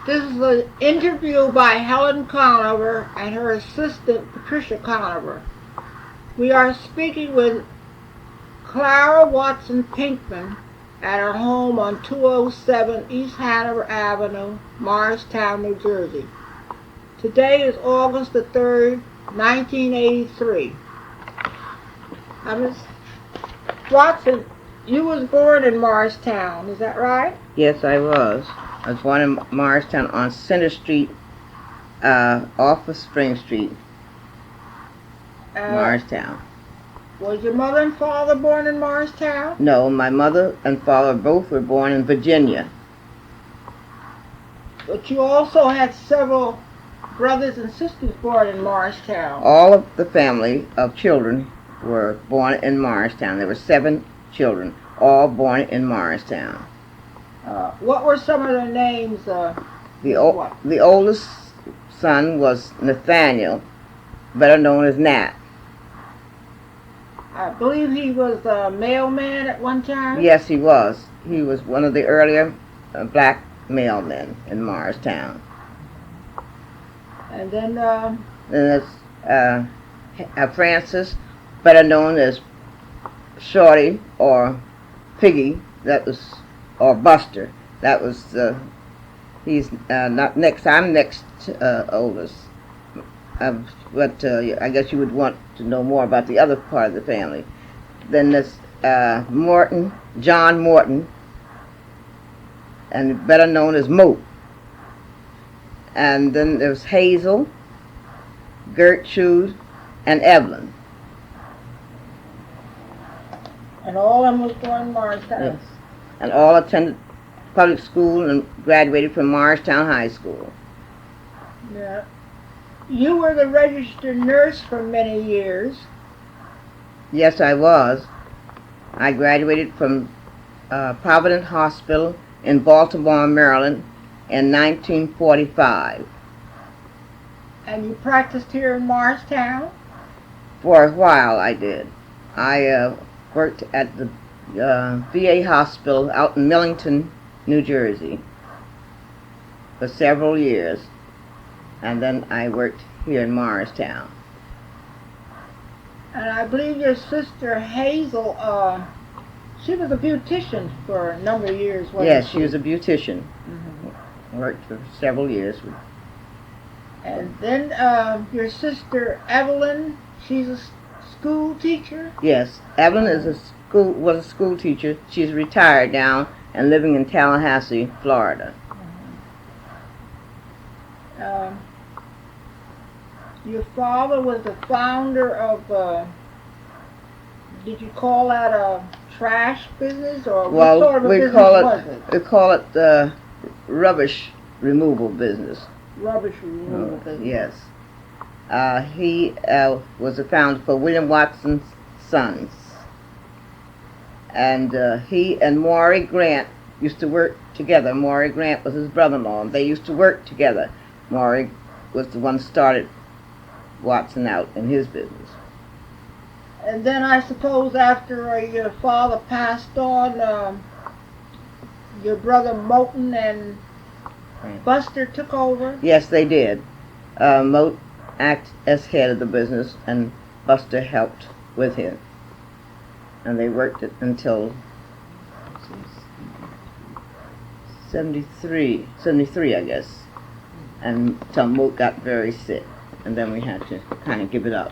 This is an interview by Helen Conover and her assistant Patricia Conover. We are speaking with Clara Watson Pinkman at her home on 207 East Hanover Avenue, Morristown, New Jersey. Today is August the 3rd, 1983. Now, Miss Watson, you was born in Morristown, is that right? Yes, I was. I was born in Morristown on Center Street, off of Spring Street, Morristown. Was your mother and father born in Morristown? No, my mother and father both were born in Virginia. But you also had several brothers and sisters born in Morristown. All of the family of children were born in Morristown. There were 7 children, all born in Morristown. What were some of their names? The oldest son was Nathaniel, better known as Nat. I believe he was a mailman at one time? Yes, he was. He was one of the earlier black mailmen in Morristown. And then there's Francis, better known as Shorty or Piggy, or Buster. That was, he's not next, I'm next oldest. But I guess you would want to know more about the other part of the family. Then there's John Morton, and better known as Moat. And then there's Hazel, Gertrude, and Evelyn. And all of them was born in Morristown? Yes. And all attended public school and graduated from Morristown High School. Yeah. You were the registered nurse for many years. Yes, I was. I graduated from Providence Hospital in Baltimore, Maryland in 1945. And you practiced here in Morristown? For a while I did. I worked at the VA hospital out in Millington, New Jersey for several years. And then I worked here in Morristown. And I believe your sister Hazel, she was a beautician for a number of years, wasn't she? Yes, she was a beautician. Mm-hmm. Worked for several years. And then your sister Evelyn, she's a school teacher? Yes, Evelyn was a school teacher. She's retired now and living in Tallahassee, Florida. Your father was the founder of, did you call that a trash business, or what sort of a business was it? We call it the rubbish removal business. Rubbish removal business. Yes. He was the founder for William Watson's Sons. And he and Maury Grant used to work together. Maury Grant was his brother-in-law. They used to work together. Maury was the one who started Watson out in his business. And then I suppose after your father passed on, your brother Moulton and Buster took over? Yes, they did. Moat acted as head of the business, and Buster helped with him. And they worked it until 73, I guess. And until Moat got very sick. And then we had to kind of give it up.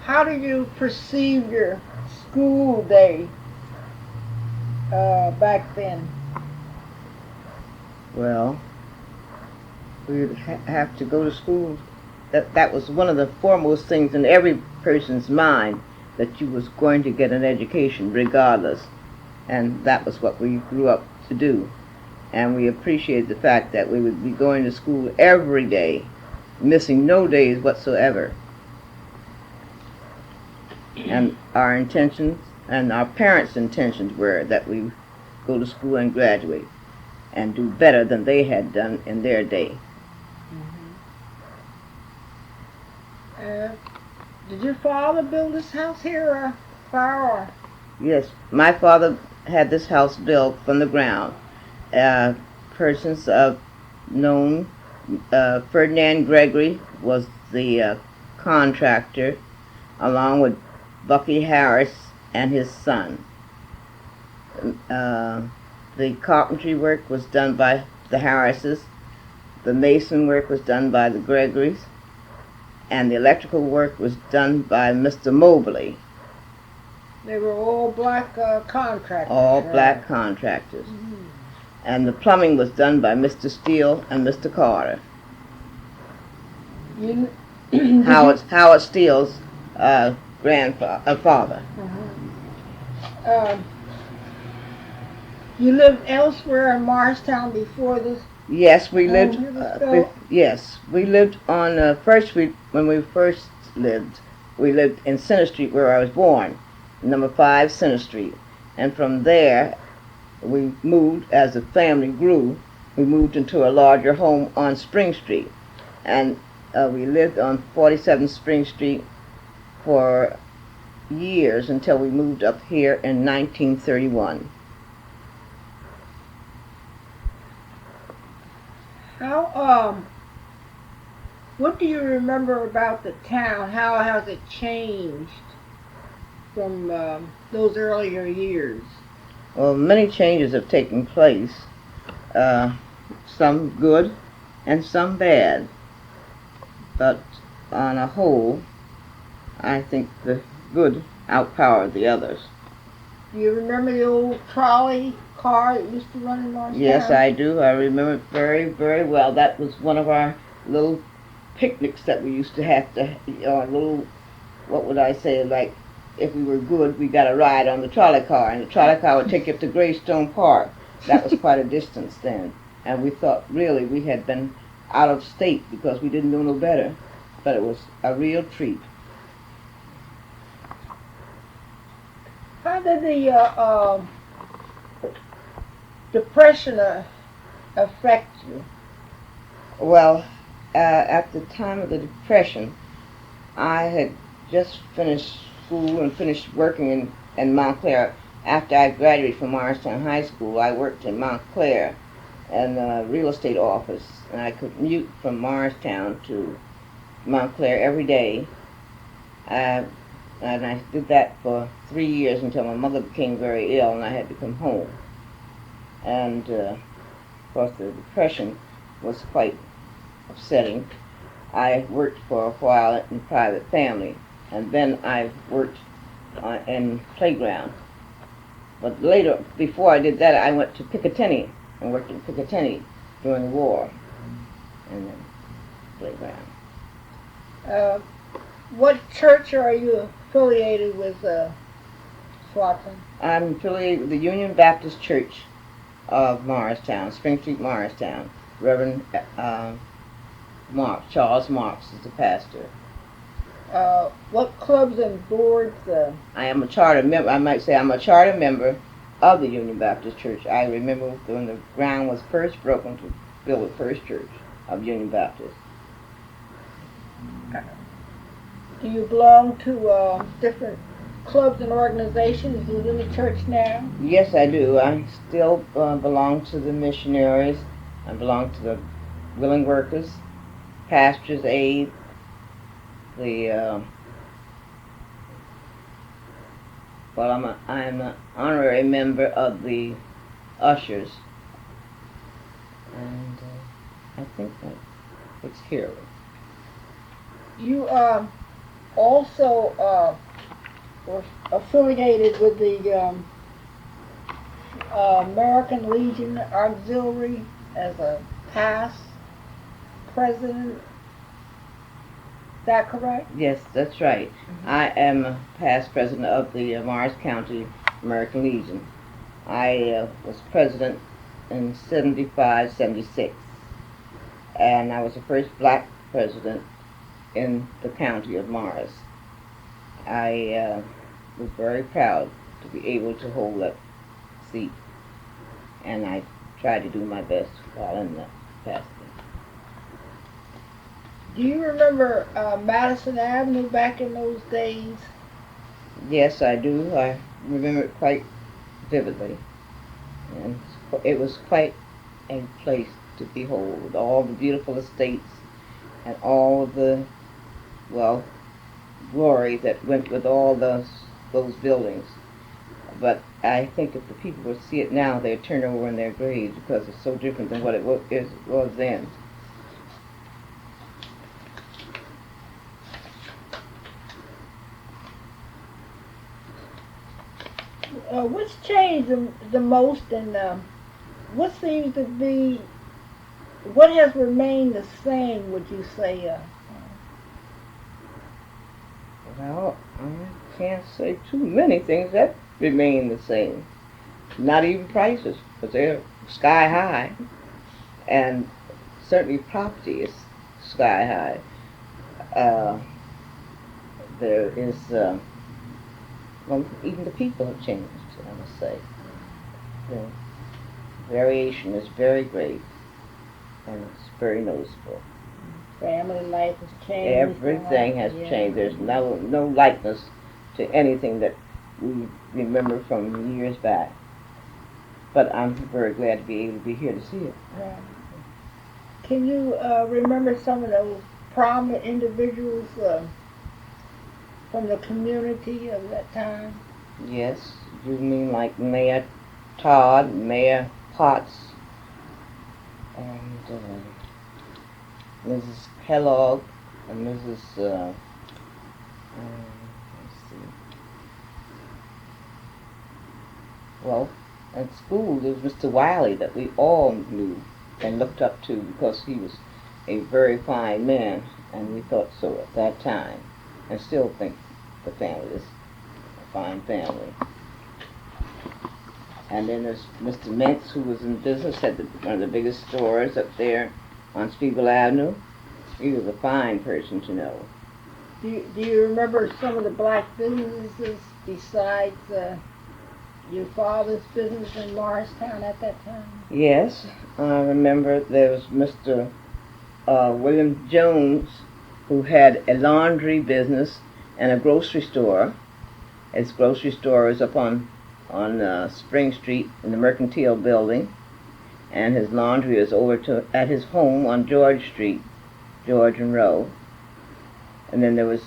How do you perceive your school day back then? Well, we would have to go to school. That was one of the foremost things in every person's mind, that you was going to get an education regardless. And that was what we grew up to do. And we appreciated the fact that we would be going to school every day, missing no days whatsoever. And our intentions and our parents' intentions were that we go to school and graduate and do better than they had done in their day. Did your father build this house here, Clara? Yes, my father had this house built from the ground. Persons known, Ferdinand Gregory was the contractor, along with Bucky Harris and his son. The carpentry work was done by the Harrises, the mason work was done by the Gregorys, and the electrical work was done by Mr. Mobley. They were all black contractors. All black contractors. Mm-hmm. And the plumbing was done by Mr. Steele and Mr. Carter. Howard Steele's father. Uh-huh. You lived elsewhere in Morristown before this? Yes, we lived. Yes, we lived on when we first lived. We lived in Center Street, where I was born, number 5 Center Street, and from there we moved as the family grew. We moved into a larger home on Spring Street, and we lived on 47 Spring Street for years until we moved up here in 1931. What do you remember about the town? How has it changed from those earlier years? Well, many changes have taken place, some good and some bad. But on a whole, I think the good outpowered the others. Do you remember the old trolley car that used to run in Morristown? Yes, I do. I remember it very, very well. That was one of our little picnics that we used to have what would I say, like, if we were good, we got a ride on the trolley car, and the trolley car would take you up to Greystone Park. That was quite a distance then, and we thought really we had been out of state because we didn't know no better, but it was a real treat. How did the Depression affect you? Well, at the time of the Depression, I had just finished school and finished working in Montclair. After I graduated from Morristown High School, I worked in Montclair in a real estate office, and I could commute from Morristown to Montclair every day. And I did that for 3 years until my mother became very ill and I had to come home. And of course the Depression was quite upsetting. I worked for a while in private family, and then I worked in playground. But later, before I did that, I went to Picatinny and worked in Picatinny during the war and then playground. What church are you affiliated with, Swatson? I'm affiliated with the Union Baptist Church of Morristown, Spring Street, Morristown. Reverend Charles Marks is the pastor. What clubs and boards? I am a charter member. I might say I'm a charter member of the Union Baptist Church. I remember when the ground was first broken to build the first church of Union Baptist. Do you belong to different clubs and organizations within the church now? Yes, I do. I still belong to the missionaries. I belong to the Willing Workers, Pastors' Aid, I'm an honorary member of the Ushers, and I think that it's here. You also were affiliated with the American Legion Auxiliary as a past president. Is that correct? Yes, that's right. Mm-hmm. I am a past president of the Morris County American Legion. I was president in 75, 76, and I was the first black president in the county of Morris. I was very proud to be able to hold that seat, and I tried to do my best while in the capacity. Do you remember Madison Avenue back in those days? Yes, I do. I remember it quite vividly. And it was quite a place to behold, with all the beautiful estates and all the, well, glory that went with all those buildings. But I think if the people would see it now, they'd turn over in their graves because it's so different than what it was then. What's changed the most, and what seems to be, what has remained the same, would you say? Well, I can't say too many things that remain the same. Not even prices, because they're sky high, and certainly property is sky high. There is, well, even the people have changed, I must say. The variation is very great, and it's very noticeable. Family life has changed. Everything has changed. There's no likeness to anything that we remember from years back. But I'm very glad to be able to be here to see it. Right. Can you remember some of those prominent individuals from the community of that time? Yes, you mean like Mayor Todd, Mayor Potts, and Mrs. Kellogg, and Mrs. Let's see. Well, at school there was Mr. Wiley that we all knew and looked up to because he was a very fine man, and we thought so at that time, and still think the family is a fine family. And then there's Mr. Mintz, who was in business, had one of the biggest stores up there on Spiegel Avenue. He was a fine person to know. Do you remember some of the black businesses besides your father's business in Morristown at that time? Yes, I remember there was Mr. William Jones, who had a laundry business and a grocery store. His grocery store is up on Spring Street in the Mercantile Building, and his laundry is over at his home on George Street, George and Row. And then there was,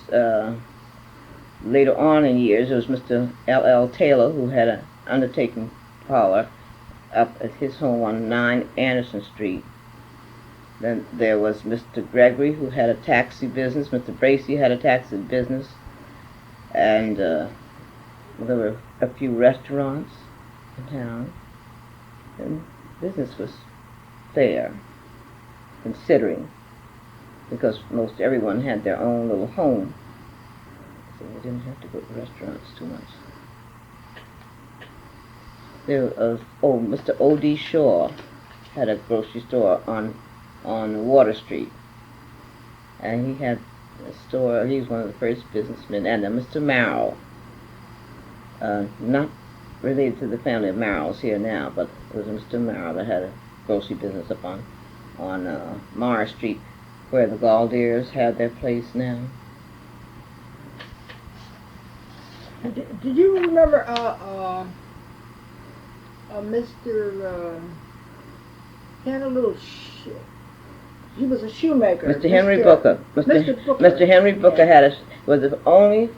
later on in years, there was Mr. L.L. Taylor, who had an undertaking parlor up at his home on 9 Anderson Street. Then there was Mr. Gregory, who had a taxi business. Mr. Bracey had a taxi business. And there were a few restaurants in town. And business was fair, considering, because most everyone had their own little home. So they didn't have to go to restaurants too much. There was, Mr. O.D. Shaw had a grocery store on Water Street. And he had a store, he was one of the first businessmen. And Mr. Merrill, not related to the family of Merrills here now, but it was Mr. Merrill that had a grocery business up on Mars Street, where the Galdiers had their place now. Did you remember Mr. He had a little he was a shoemaker. Mr. Henry Booker. Mr. Henry Booker was the only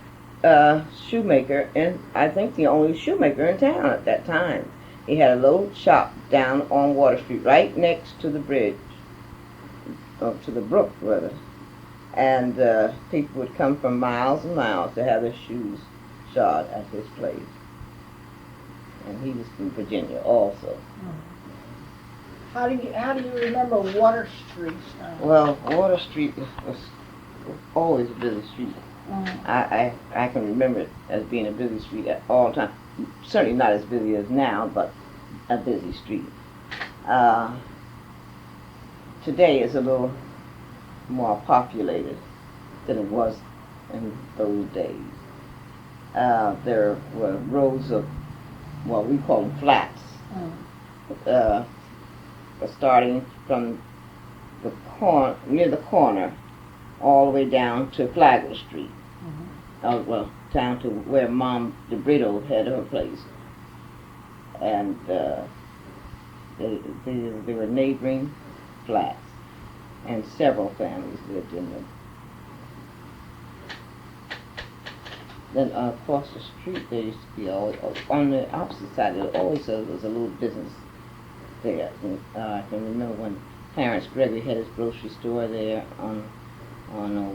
shoemaker, and I think the only shoemaker in town at that time. He had a little shop down on Water Street, right next to the bridge, or to the brook, rather. And people would come from miles and miles to have their shoes shod at his place. And he was from Virginia also. How do you remember Water Street? Well, Water Street was always a busy street. I can remember it as being a busy street at all times. Certainly not as busy as now, but a busy street. Today is a little more populated than it was in those days. There were rows of, well, we call them flats, starting from the corner, near the corner, all the way down to Flagler Street. Well, down to where Mom DeBrito had her place. and they were neighboring flats, and several families lived in them. Then across the street, there used to be on the opposite side. There always was a little business there. And, I can remember when Clarence Gregory had his grocery store there on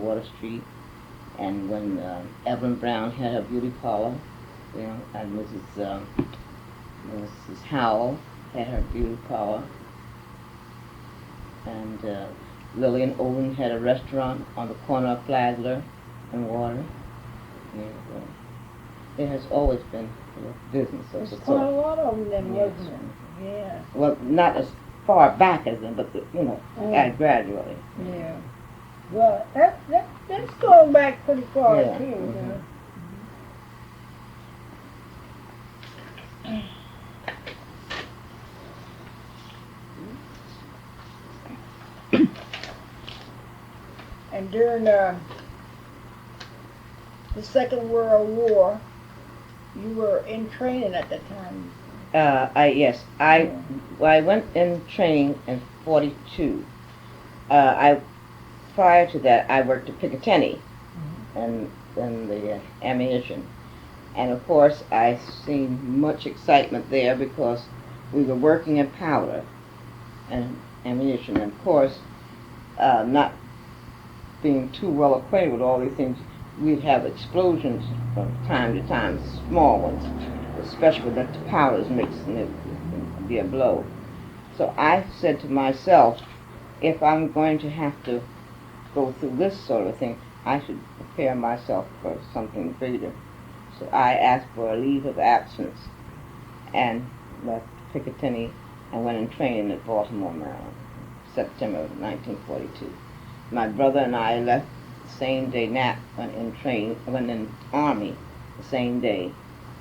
Water Street, and when Evelyn Brown had her beauty parlor, and Mrs. Howell had her beauty parlor, and Lillian Owen had a restaurant on the corner of Flagler and Water. There has always been business of the There's sort. quite a lot of them then, wasn't there? Yeah. Well, not as far back as them, but gradually. Yeah. Well, that's going back pretty far Yeah. too. Mm-hmm. And during the Second World War, you were in training at the time. I went in training in '42. Prior to that, I worked at Pinkman and the ammunition, and of course I seen much excitement there because we were working in powder and ammunition, and of course, not being too well acquainted with all these things, we'd have explosions from time to time, small ones, especially when the powders mixed and it would be a blow. So I said to myself, if I'm going to have to go through this sort of thing, I should prepare myself for something greater. So I asked for a leave of absence and left Piccadilly and went in training at Baltimore, Maryland, September of 1942. My brother and I left the same day. Nat went in Army the same day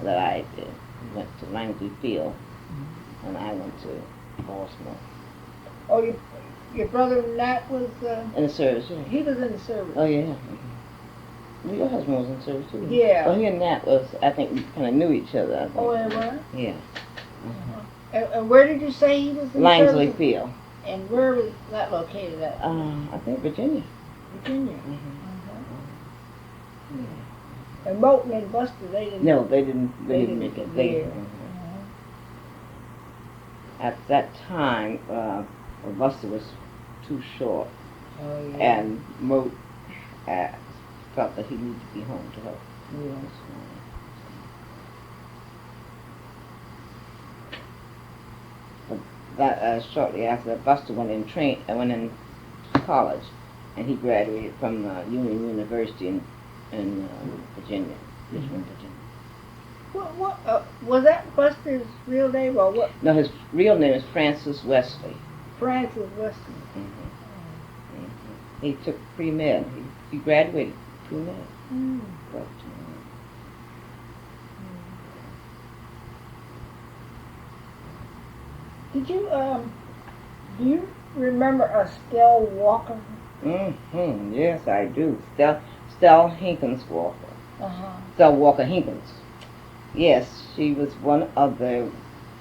that I did. He went to Langley Field, and I went to Baltimore. Oh, your brother Nat was In the service, yeah. he was in the service. Oh, yeah. Mm-hmm. Your husband was in service, too. Yeah. Well, he and Nat I think, we kind of knew each other, I think. Oh, they were? Yeah. And where did you say he was in Langley service? Field. And where was that located at? I think Virginia. Virginia. Mm-hmm. And Moulton and Buster, they didn't. No, they didn't make it. They, there. At that time, Buster was too short, Oh, yeah. and Moat felt that he needed to be home to help. Yeah. But that shortly after that, Buster went in college, and he graduated from Union University in Virginia, Richmond, Virginia. What was that Buster's real name or what? No, his real name is Francis Wesley. Francis Weston. He took pre-med. He graduated pre-med. But, Did you do you remember Estelle Walker? yes, I do. Stell Hinkins Walker. Stell Walker Hinkins. Yes, she was one of the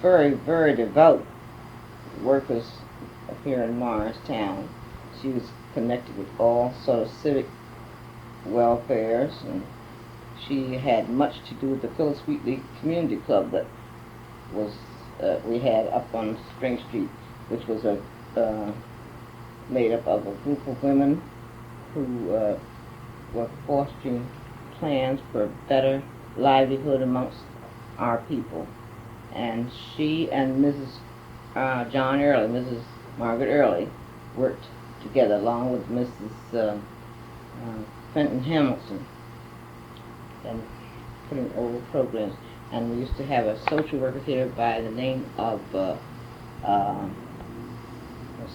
very, very devout workers here in Morristown. She was connected with all sort of civic welfares, and she had much to do with the Phyllis Wheatley Community Club that was we had up on Spring Street, which was made up of a group of women who were fostering plans for better livelihood amongst our people. And she and Mrs. John Early, Mrs. Margaret Early, worked together along with Mrs. Fenton Hamilton and putting over programs. And we used to have a social worker here by the name of, let's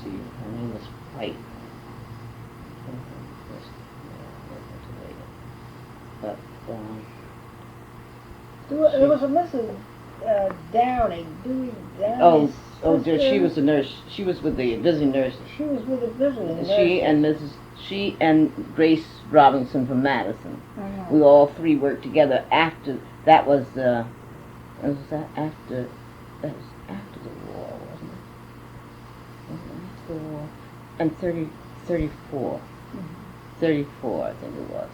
see, her name was White. But, There was a Mrs. Downing, Dewey Downing. Oh, dear, she was a nurse. She was with the visiting nurses. She was with the visiting nurse. She and Grace Robinson from Madison. We all three worked together after that was that after that was after the war, wasn't it? After the war. And 34. 34, I think it was.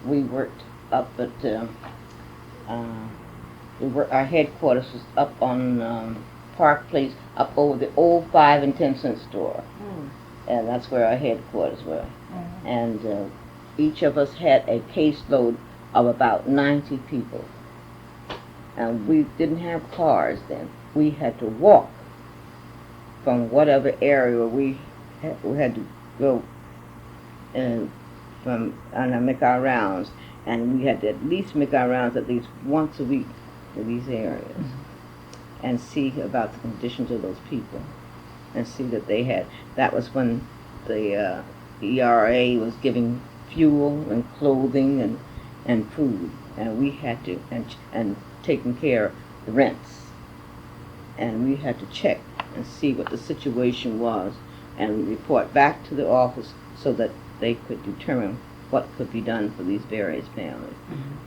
We worked up at, our headquarters was up on Park Place, up over the old 5 and 10 cent store. And that's where our headquarters were. And each of us had a caseload of about 90 people. And we didn't have cars then. We had to walk from whatever area we had to go and make our rounds. And we had to at least make our rounds at least once a week to these areas and see about the conditions of those people and see that they had. That was when the ERA was giving fuel and clothing and food, and we had to and taking care of the rents, and we had to check and see what the situation was and report back to the office so that they could determine what could be done for these various families.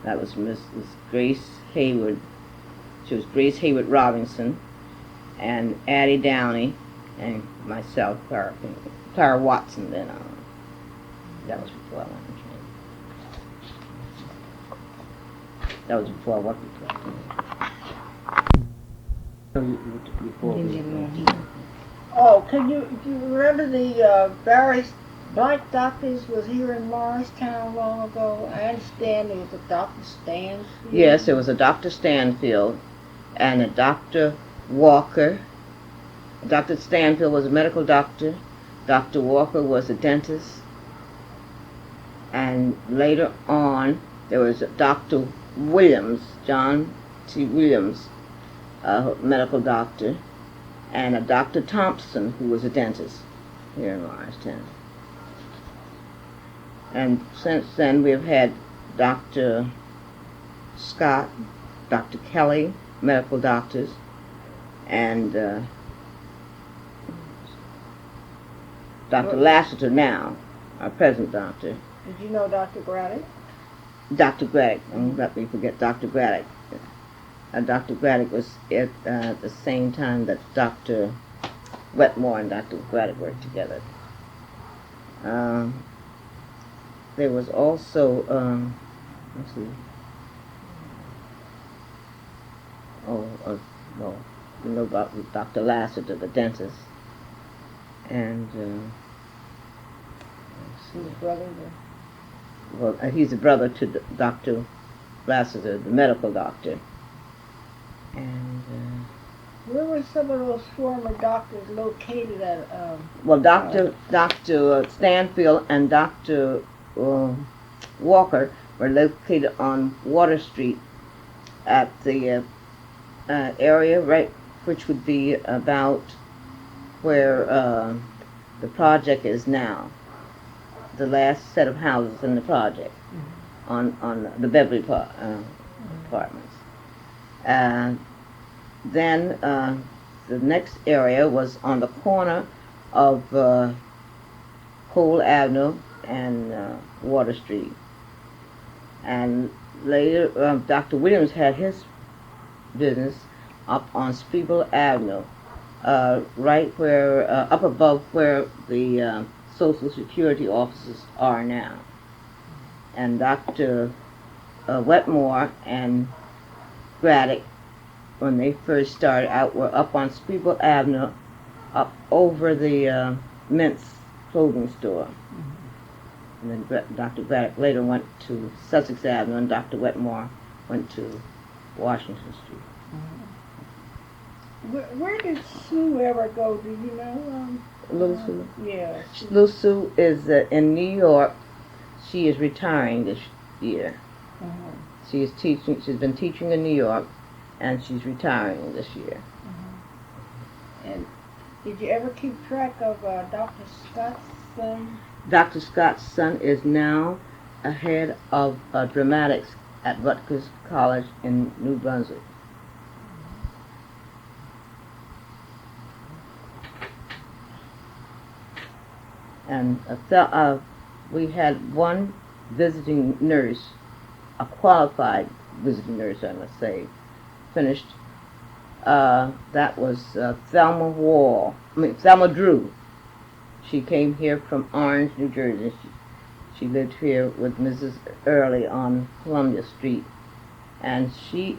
That was Mrs. Grace Hayward. She was Grace Hayward Robinson, and Addie Downey, and myself, Clara Watson. Then that was before I went to training. That was before I went to training. Oh, do you remember the various black doctors was here in Morristown long ago? I understand there was a Dr. Stanfield. Yes, there was a Dr. Stanfield and a Dr. Walker. Dr. Stanfield was a medical doctor. Dr. Walker was a dentist. And later on, there was a Dr. Williams, John T. Williams, a medical doctor, and a Dr. Thompson, who was a dentist here in Morristown. And since then, we've had Dr. Scott, Dr. Kelly, medical doctors, and Dr. Lassiter now, our present doctor. Did you know Dr. Braddock? Dr. Braddock, don't let me forget Dr. Braddock. Dr. Braddock was at the same time that Dr. Wetmore and Dr. Braddock worked together. There was also, let's see, you know about Dr. Lassiter, the dentist, and His brother. well, he's a brother to Dr. Lassiter, the medical doctor. And where were some of those former doctors located at? well, Dr. Stanfield and Dr. Walker were located on Water Street at the area right, which would be about where the project is now. The last set of houses in the project on the Beverly apartments. Then the next area was on the corner of Cole Avenue and Water Street. And later, Dr. Williams had his business up on Spreeville Avenue, right where, up above where the Social Security offices are now. And Dr. Wetmore and Braddock, when they first started out, were up on Spreeville Avenue, up over the Mint's clothing store. And then Dr. Braddock later went to Sussex Avenue, and Dr. Wetmore went to Washington Street. Where did Sue ever go? Do you know? Little Sue? Yeah. Little Sue is in New York. She is retiring this year. She is teaching. She's been teaching in New York, and she's retiring this year. And did you ever keep track of Dr. Scott's son? Dr. Scott's son is now a head of dramatics at Rutgers College in New Brunswick. And we had one visiting nurse, a qualified visiting nurse, I must say, finished That was Thelma Drew. She came here from Orange, New Jersey. She lived here with Mrs. Early on Columbia Street, and she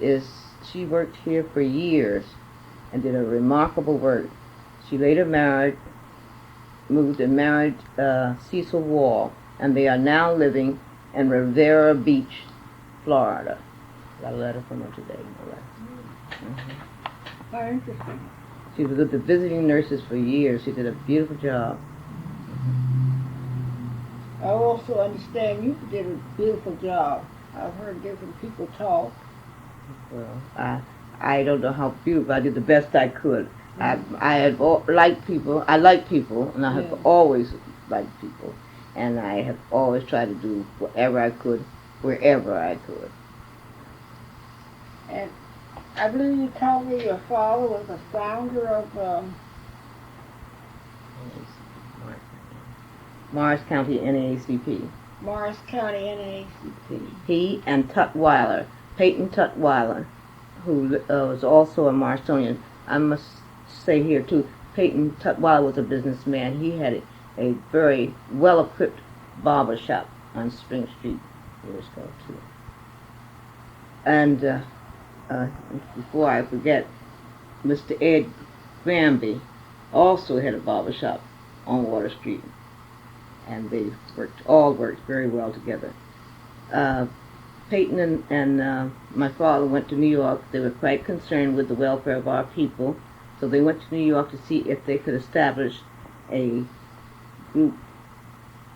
worked here for years and did a remarkable work. She later moved and married Cecil Wall, and they are now living in Rivera Beach, Florida. Got a letter from her today. Very interesting. She was with the visiting nurses for years. She did a beautiful job. I also understand you did a beautiful job. I've heard different people talk. Well, I don't know how beautiful. I did the best I could. I have liked people. I like people, and I have always liked people, and I have always tried to do whatever I could, wherever I could. And I believe you told me your father was the founder of Morris County NAACP. Morris County NAACP. He and Peyton Tutwiler, who was also a Morristonian. I must say here too, Peyton Tutwiler was a businessman. He had a very well-equipped barber shop on Spring Street years ago too. And before I forget, Mr. Ed Granby also had a barber shop on Water Street, and they all worked very well together. Peyton and my father went to New York. They were quite concerned with the welfare of our people, so they went to New York to see if they could establish a group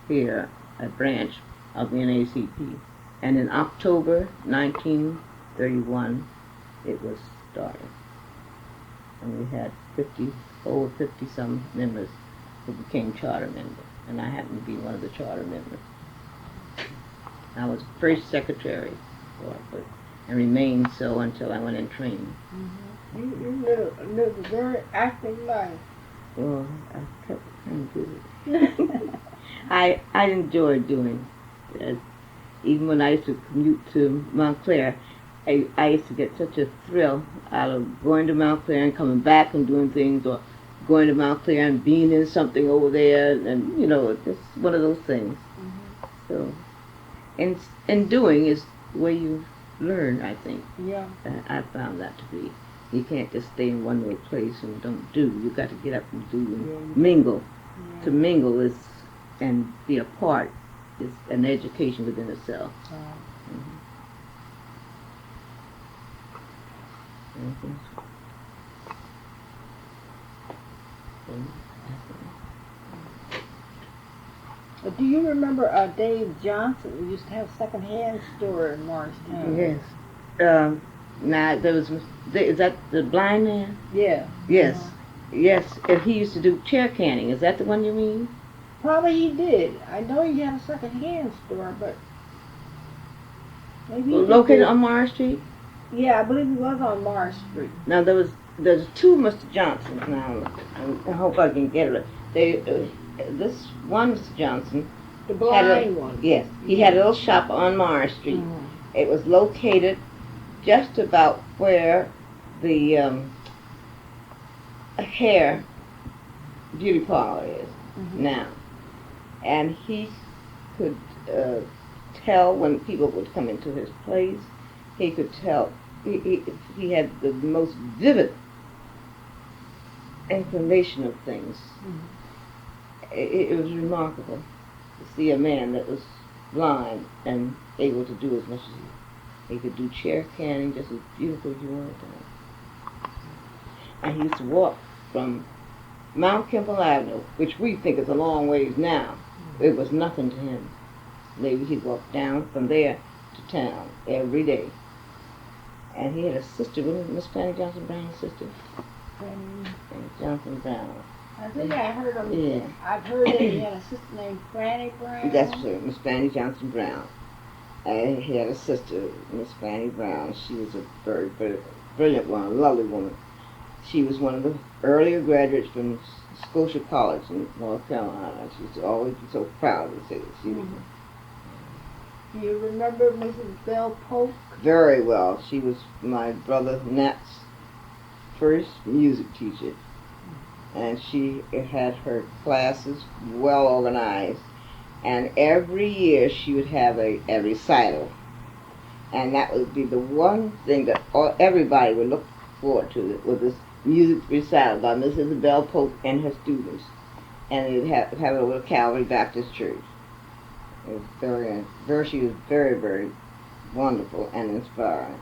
here, a branch of the NAACP. And in October 1931, it was started. And we had over 50-some members who became charter members, and I happened to be one of the charter members. I was first secretary for it, and remained so until I went in training. Mm-hmm. You lived a very active life. Well, I kept kind of busy. I enjoyed doing it. Even when I used to commute to Montclair, I used to get such a thrill out of going to Montclair and coming back and doing things, or going to Montclair and being in something over there, and it's one of those things. Mm-hmm. So, and doing is the way you learn, I think. Yeah. I found that to be. You can't just stay in one little place and don't do. You got to get up and do and mingle. Yeah. To mingle is and be a part is an education within itself. Mm-hmm. Do you remember Dave Johnson, who used to have a second-hand store in Morristown? Yes. Now, is that the blind man? Yeah. Yes. Yes, and he used to do chair canning. Is that the one you mean? Probably he did. I know he had a second-hand store, but maybe located on Morris Street? Yeah, I believe he was on Morris Street. Now, there's two Mr. Johnsons now. I hope I can get it. This one Mr. Johnson, the blind one. Yes, he had a little shop on Morris Street. Mm-hmm. It was located just about where the hair beauty parlor is now, and he could tell when people would come into his place. He could tell. He had the most vivid information of things. Mm-hmm. It was remarkable to see a man that was blind and able to do as much as he could do chair canning just as beautiful as you wanted to. And he used to walk from Mount Kimball Avenue, which we think is a long ways now. It was nothing to him. Maybe he'd walk down from there to town every day. And he had a sister, wasn't it Miss Fanny Johnson Brown's sister? Fanny Johnson Brown. I think I heard him. Yeah. I've heard that he had a sister named Fanny Brown. That's right, Miss Fanny Johnson Brown. And he had a sister, Miss Fanny Brown. She was a very, very brilliant woman, a lovely woman. She was one of the earlier graduates from Scotia College in North Carolina. She used to always be so proud to say that she was. Do you remember Mrs. Bell Polk? Very well. She was my brother Nat's first music teacher, and she had her classes well organized. And every year she would have a recital, and that would be the one thing that everybody would look forward to, was this music recital by Miss Isabel Polk and her students, and they'd have it over at Calvary Baptist Church. It was she was very, very wonderful and inspiring.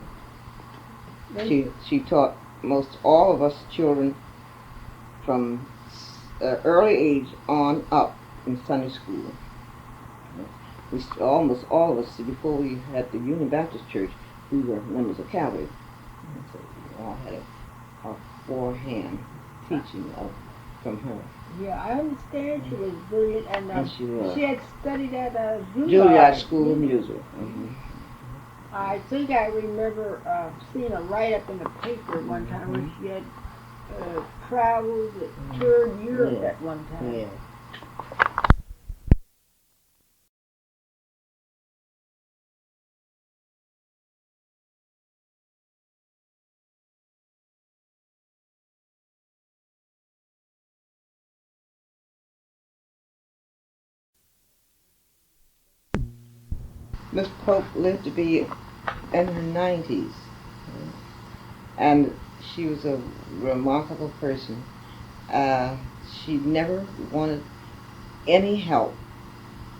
She taught most all of us children from early age on up in Sunday school. Almost all of us, before we had the Union Baptist Church, we were members of Calvary. And so we all had a forehand teaching from her. Yeah, I understand she was brilliant, and she had studied at Juilliard School of Music. Mm-hmm. I think I remember seeing a write-up in the paper one time where she had traveled, toured Europe at one time. Yeah. Miss Pope lived to be in her 90s, and she was a remarkable person. She never wanted any help,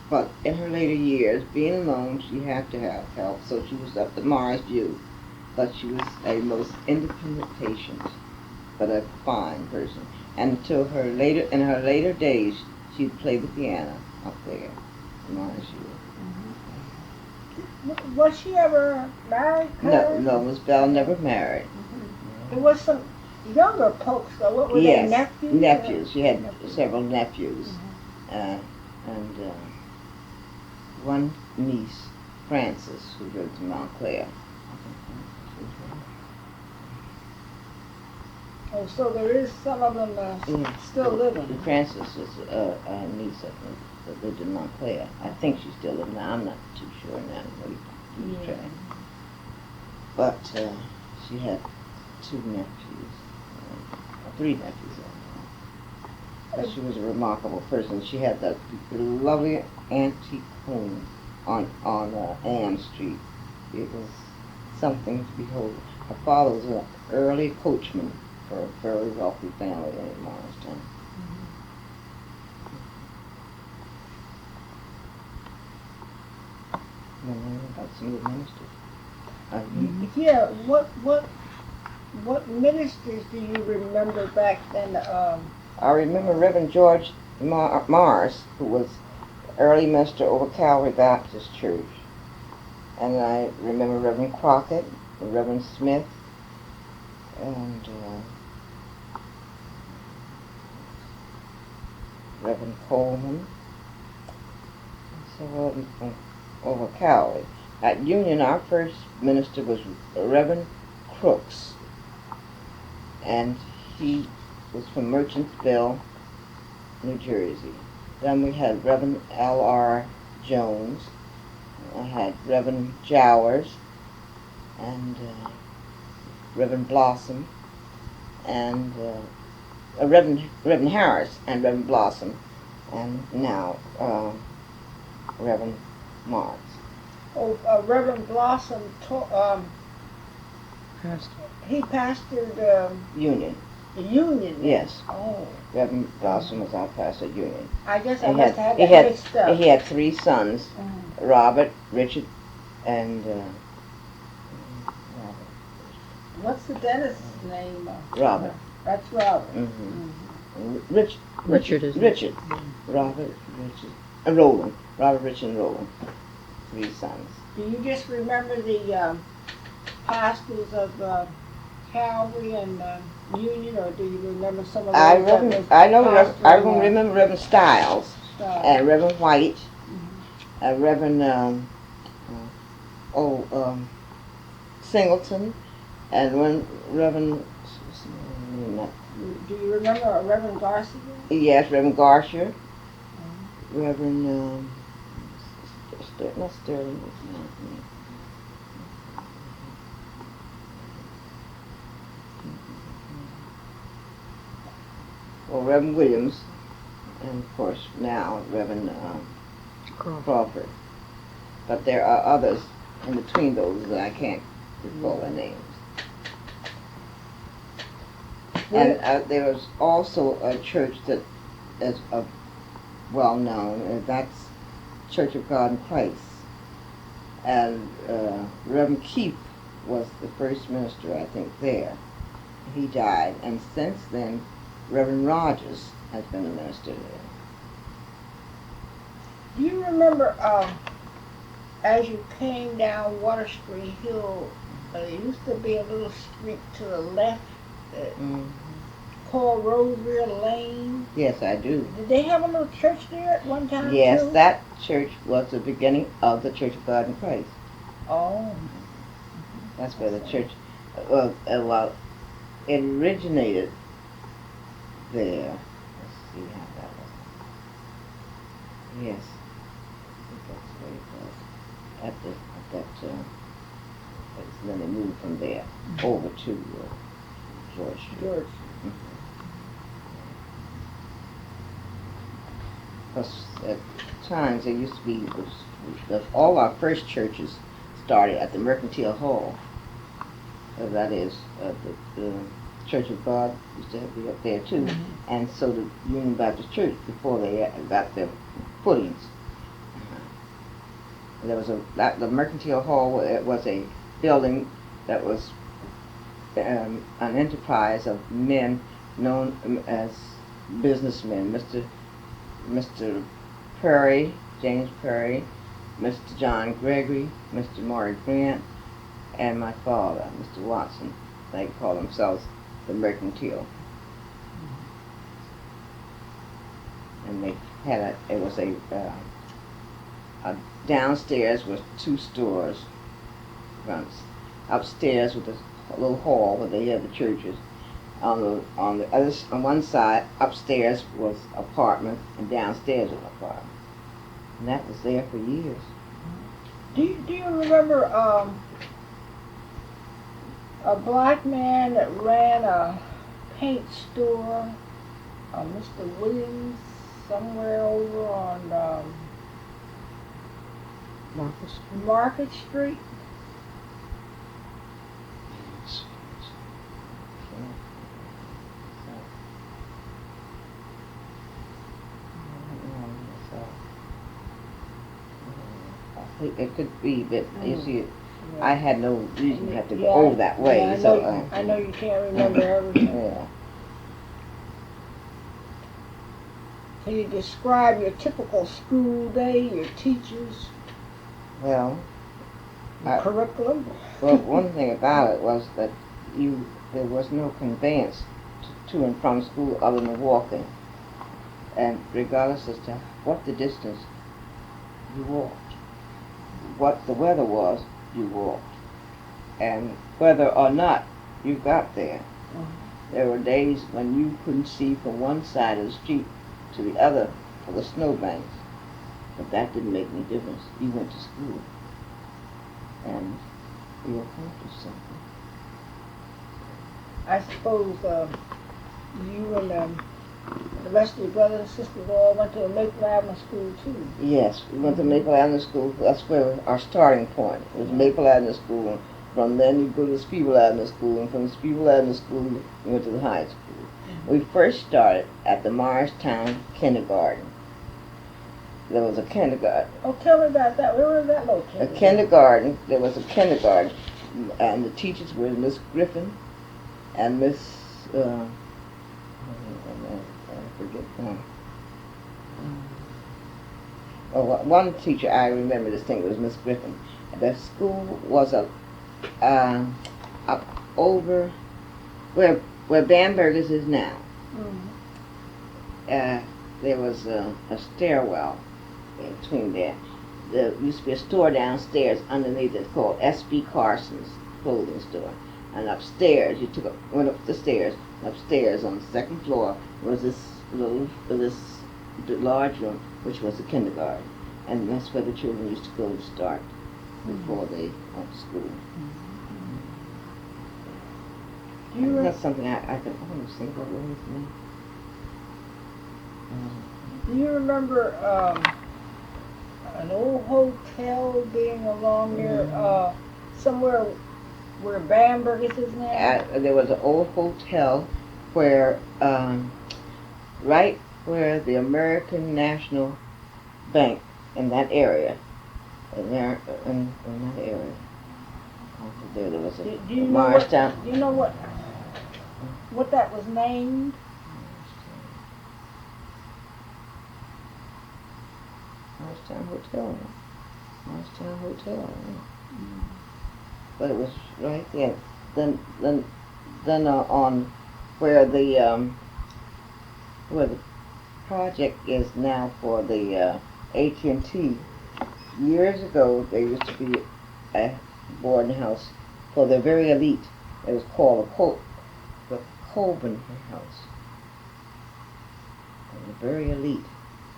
but in her later years, being alone, she had to have help, so she was up to Mars View. But she was a most independent patient, but a fine person. And until in her later days, she'd play the piano up there in Mars View. Was she ever married? No, Miss Bell never married. Mm-hmm. There was some younger folks, though. What were they, nephews? Nephews. She had several nephews. Mm-hmm. And one niece, Frances, who lived in Montclair. Oh, so there is some of them still living. Frances was a niece of them that lived in Montclair. I think she's still living now. I'm not too sure now. But she had two nephews, three nephews. But she was a remarkable person. She had that lovely antique home on Ann Street. It was something to behold. Her father was an early coachman for a very wealthy family in Morristown. About some of the ministers. Yeah, what ministers do you remember back then? I remember Reverend George Mars, who was early minister over Calvary Baptist Church. And I remember Reverend Crockett, Reverend Smith, and Reverend Coleman, several of them from over Calvary. At Union, our first minister was Reverend Crooks, and he was from Merchantsville, New Jersey. Then we had Reverend L.R. Jones. I had Reverend Jowers and Reverend Blossom and Reverend Harris and Reverend Blossom, and now Reverend Mars. Oh, Reverend Blossom he pastored Union. the Union. Yes. Oh. Reverend Blossom was our pastor at Union. I guess I must have that mixed up. He had three sons, Robert, Richard, and What's the dentist's name? Robert. That's Robert. Richard is Richard. Robert, Richard, and Roland. Robert, Richard, and Roland. Three sons. Do you just remember the pastors of Calvary and Union, or do you remember some of those? I remember Reverend Stiles, and Reverend White, Reverend Singleton, and Reverend. Do you remember Reverend Garcia? Yes, Reverend Garcia. Reverend not Sterling. Well, Reverend Williams, and of course now Reverend Crawford. But there are others in between those that I can't recall their names. And there was also a church that is well known, and that's Church of God in Christ. And Reverend Keith was the first minister, I think, there. He died, and since then, Reverend Rogers has been a minister there. Do you remember, as you came down Water Street Hill, there used to be a little street to the left that called Roseville Lane? Yes, I do. Did they have a little church there at one time, Yes, too? that church was the beginning of the Church of God in Christ. Oh. That's where the church, well, it originated there. Let's see how that was. Yes, I think that's where it was. At that place. And then they moved from there over to George Street. George. Because at times there used to be, all our first churches started at the Mercantile Hall. That is, the Church of God used to be up there too, and so the Union Baptist Church before they got their footings. There was the Mercantile Hall. It was a building that was an enterprise of men known as businessmen. Mr. Perry, James Perry, Mr. John Gregory, Mr. Maury Grant, and my father, Mr. Watson. They call themselves the Mercantile. And they had downstairs was 2 stores, upstairs with a little hall where they had the churches. On one side, upstairs was apartment, and downstairs was apartment. And that was there for years. Do you remember a black man that ran a paint store, Mr. Williams, somewhere over on Market Street? It could be, but you see, I had no reason to have to go over that way. Yeah, I know you can't remember everything. Yeah. Can you describe your typical school day, your teachers, Well, curriculum? Well, one thing about it was that there was no conveyance to and from school other than walking. And regardless as to what the distance, you walked. What the weather was, you walked. And whether or not you got there, there were days when you couldn't see from one side of the street to the other for the snowbanks. But that didn't make any difference. You went to school. And you accomplished something. I suppose you and the rest of your brothers and sisters all went to a Maple Avenue school too. Yes, we went to Maple Avenue School. That's where our starting point was. Maple Avenue School. From then you go to Spiegel Avenue School, and from Spiegel Avenue School you went to the high school. We first started at the Morristown Kindergarten. There was a kindergarten. Oh, tell me about that. Where was that located? There was a kindergarten, and the teachers were Miss Griffin and Miss, I forget. One teacher I remember distinctly was Miss Griffin. The school was up over where Bamberger's is now. There was a stairwell in between there. There used to be a store downstairs underneath it called S.B. Carson's clothing store. And upstairs, went up the stairs. Upstairs on the second floor was this large room, which was the kindergarten. And that's where the children used to go to start before they went to school. That's something I can almost think of. What was his name? Do you remember an old hotel being along there, somewhere where Bamberger's is now? There was an old hotel where, right where the American National Bank in that area, in that area. There was a Do you know Morristown. do you know what that was named? Morristown Hotel. Morristown Hotel. But it was right there. Then on where the project is now for the AT&T. Years ago, there used to be a boarding house for the very elite. It was called the Colburn House. And the very elite.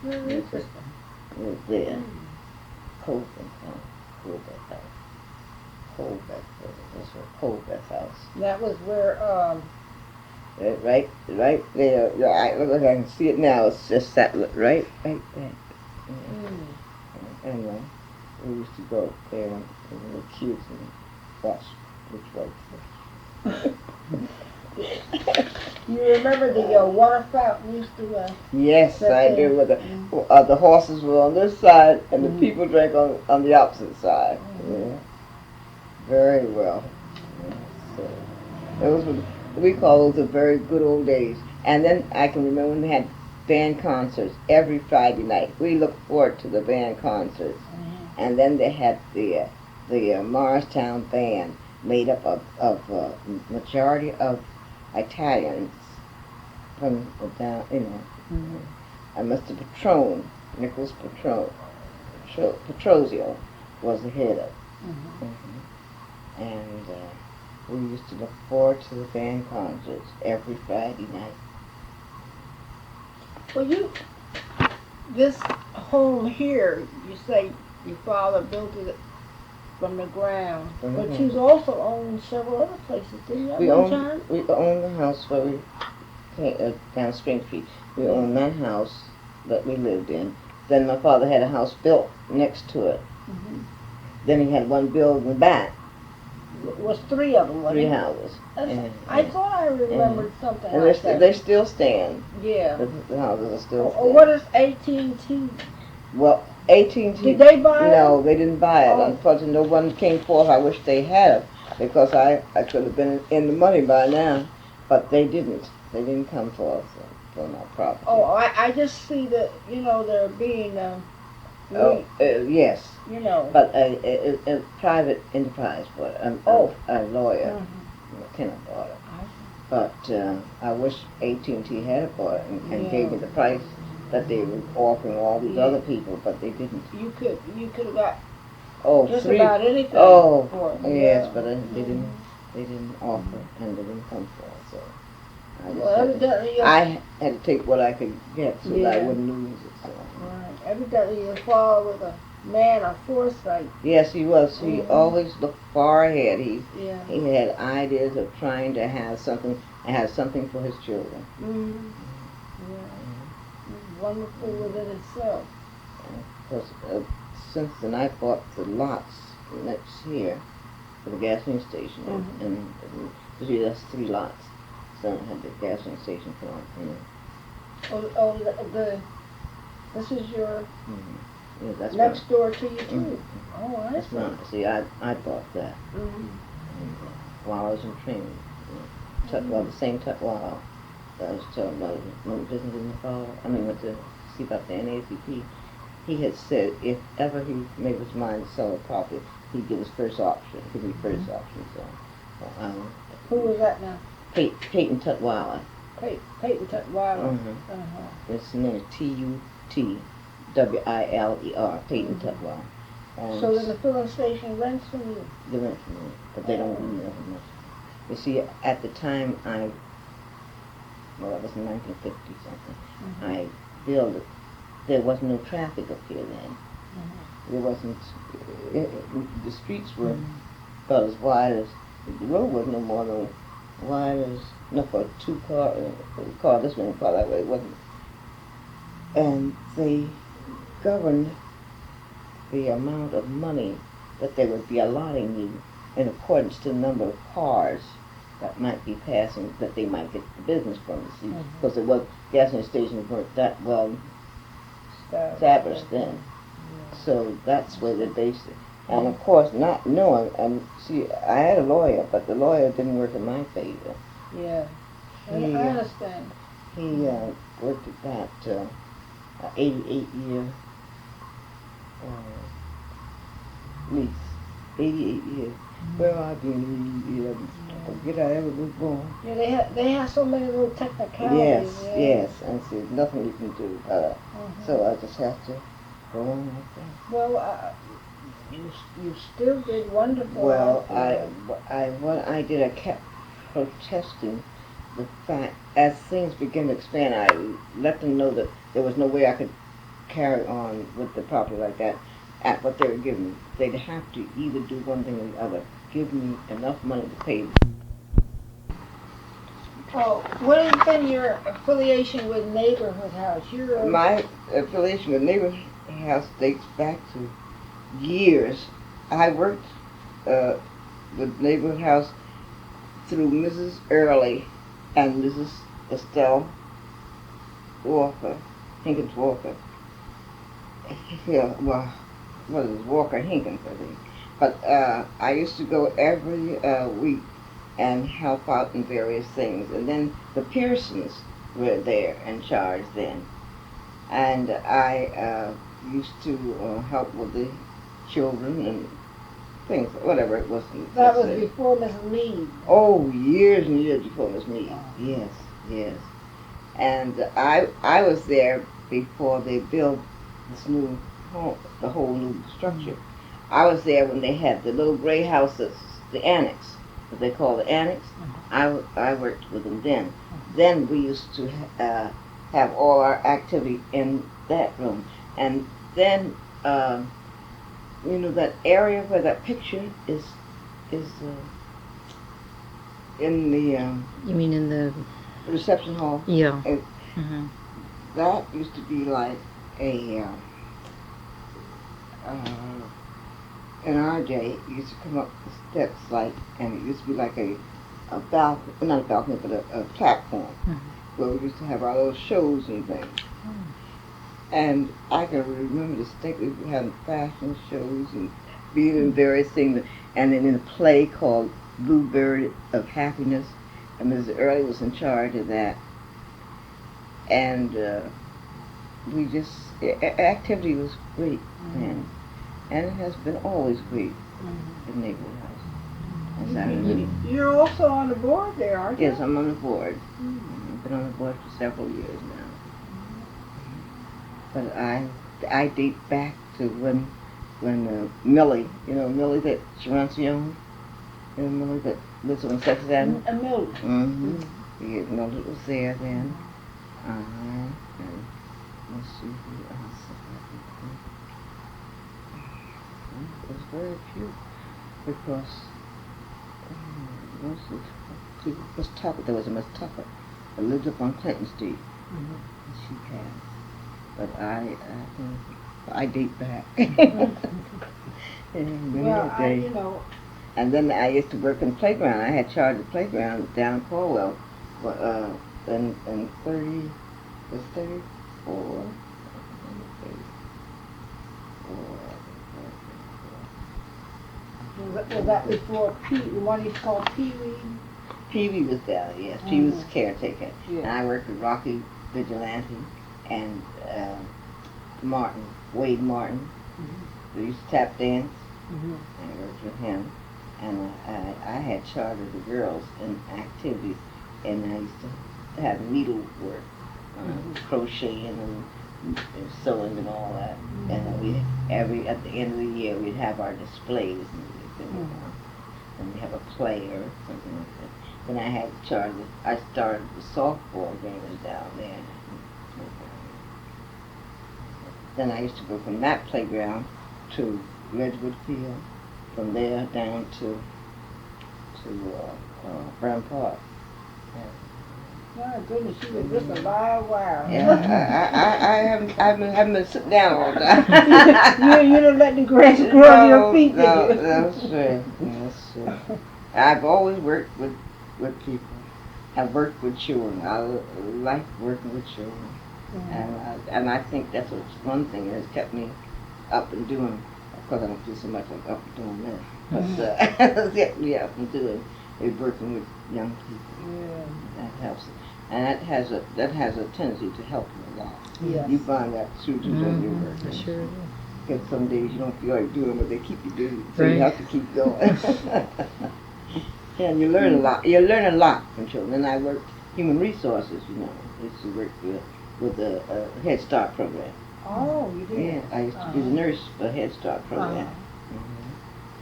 Very interesting. It was there. Colburn House. Colburn House. Colburn. That's what Colburn House. That was where Right there. Yeah, look, I can see it now. It's just that right there. Anyway, we used to go there when we were kids and watch which way. you remember the water fountain used to Yes, I do. With the horses were on this side and the people drank on the opposite side. Yeah. Very well. Yeah. So those were we call those the very good old days. And then I can remember when they had band concerts every Friday night. We looked forward to the band concerts. And then they had the Morristown band made up of majority of Italians from down, and Mr. Nicholas Petrozio was the head of. And we used to look forward to the band concerts every Friday night. Well, this home here, you say your father built it from the ground, but you also owned several other places, didn't you? We owned the house where we came, down Spring Street. We owned that house that we lived in. Then my father had a house built next to it. Then he had one built in the back. It was three of them, wasn't it? Three houses. I thought I remembered something and like that. They still stand. Yeah. The houses are still standing. What is AT&T? Well, AT&T. Did they buy it? No, they didn't buy it. Unfortunately, no one came forth. I wish they had, because I could have been in the money by now. But they didn't. They didn't come forth for my property. Oh, I just see that, there being yes. But a private enterprise for it. A lawyer. Kenneth bought it. But I wish AT&T had bought it and gave me the price that they were offering all these other people, but they didn't. You could have got just three, about anything for it. Yes, but they didn't offer and they didn't come for it. So I had to take what I could get so that I wouldn't lose it. So. Right. Evidently your father was a man of foresight. Yes, he was. He always looked far ahead. He had ideas of trying to have something for his children. Wonderful within itself. Because since then I bought the lots next here for the gasoline station, and that's 3 lots. So I had the gasoline station for it. This is your that's next door to you too. Oh, I see. See, I bought that while I was in training. Well, the same while I was telling about when business in the fall. I mean, went to see about the NACP. He had said if ever he made his mind to sell a property, he'd give his first option. Give me first option. So, who was that now? Peyton Tutwiler. Peyton Tutwiler. His name is Tutwiler. Peyton Tutwiler. So then the filling station rents from you? They rent from me, but they don't really rent from us. You see, at the time that was in 1950 something, I built it. There was no traffic up here then. There wasn't, the streets were about as wide as, the road was no more than wide as, for a 2-car, this one car that way, it wasn't and they governed the amount of money that they would be allotting you in accordance to the number of cars that might be passing, that they might get the business from, you see, because it was gasoline stations weren't that well established then. So that's where they based it. And of course, not knowing, and see, I had a lawyer, but the lawyer didn't work in my favor. Yeah, I understand. He worked at that 88-year lease. 88 years. Where I been 88 years? Forget I ever was born. Yeah, they have so many little technicalities. Yes, and see, there's nothing you can do about it. So I just have to go on like that. Well, you still did wonderful. Well, what I did, I kept protesting the fact, as things began to expand, I let them know that there was no way I could carry on with the property like that at what they were giving me. They'd have to either do one thing or the other. Give me enough money to pay. Oh, what has been your affiliation with Neighborhood House? My affiliation with Neighborhood House dates back to years. I worked with Neighborhood House through Mrs. Early and Mrs. Estelle Walker, Hinkins Walker. Yeah, well, what is Walker Hinkins, I think. But I used to go every week and help out in various things. And then the Pearsons were there in charge then. And I used to help with the children and things, whatever it was. That was before Mrs. Meade. Oh, years and years before Miss Meade. Yes, yes. And I was there before they built this new home, the whole new structure. I was there when they had the little gray houses, the annex, what they call the annex. I worked with them then. Then we used to have all our activity in that room. And then, you know, that area where that picture is in the You mean in the reception hall? yeah? That used to be like a in our day, you used to come up the steps like, and it used to be like a balcony, not a balcony, but a platform where we used to have our little shows and things. And I can remember distinctly having fashion shows and being in various things, and then in a play called Bluebird of Happiness, and Mrs. Early was in charge of that. And we just, activity was great then. And it has been always great in Neighborhood House. As I remember. You're also on the board there, aren't you? Yes, I'm on the board. I've been on the board for several years now. But I date back to when Millie, you know Millie that Chirancione, you know Millie that lives on Sixth Avenue? Millie. Yeah, Millie was there then. And let's see who else. It was very few because most of the Miss Tucker, there was a Miss Tucker that lived up on Clinton Street. She passed. But I date back. Well, you know. And then I used to work in the playground. I had charge of the playground down in Corwell. In 34. Was that before the one he's called Pee Wee? Pee Wee was there, yes. Pee Wee was the caretaker. Yeah. And I worked with Rocky Vigilante and Martin, Wade Martin. We used to tap dance. I worked with him. And I had charge of the girls in activities. And I used to have needlework, crocheting and sewing and all that. And at the end of the year, we'd have our displays. And we have a play or something like that. Then I had charge of, I started the softball games down there. Then I used to go from that playground to Redwood Field, from there down to Brown Park. My goodness, she was just a live wire. Yeah, I haven't been sitting down all the time. You don't let the grass grow on your feet, did No, you? that's true. That's true. I've always worked with people. I've worked with children. I like working with children. And I think that's one thing that's kept me up and doing. Of course, I don't do so much up and doing this, but it's kept me up and doing is working with young people. Yeah. That helps, and that has a tendency to help you a lot. Yes. You find that too when you work. I sure do. Because some days you don't feel like doing what they keep you doing, so Right. you have to keep going. And you learn a lot. You learn a lot from children. And I worked human resources. I used to work with the Head Start program. Oh, you did? Yeah, I used to be the nurse for the Head Start program.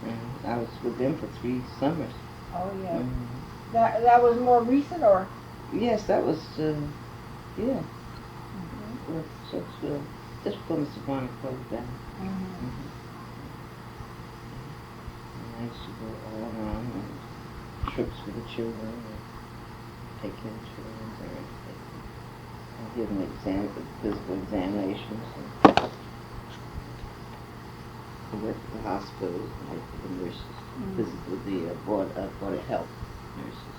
And I was with them for 3 summers. Oh, yeah. That was more recent, or? Yes, that was, yeah. Well, just before Mr. Bonner closed down. And I used to go all around on trips with the children and take care of children and everything. I give them physical examinations. I worked at the hospitals, I worked with the nurses, the board of health nurses.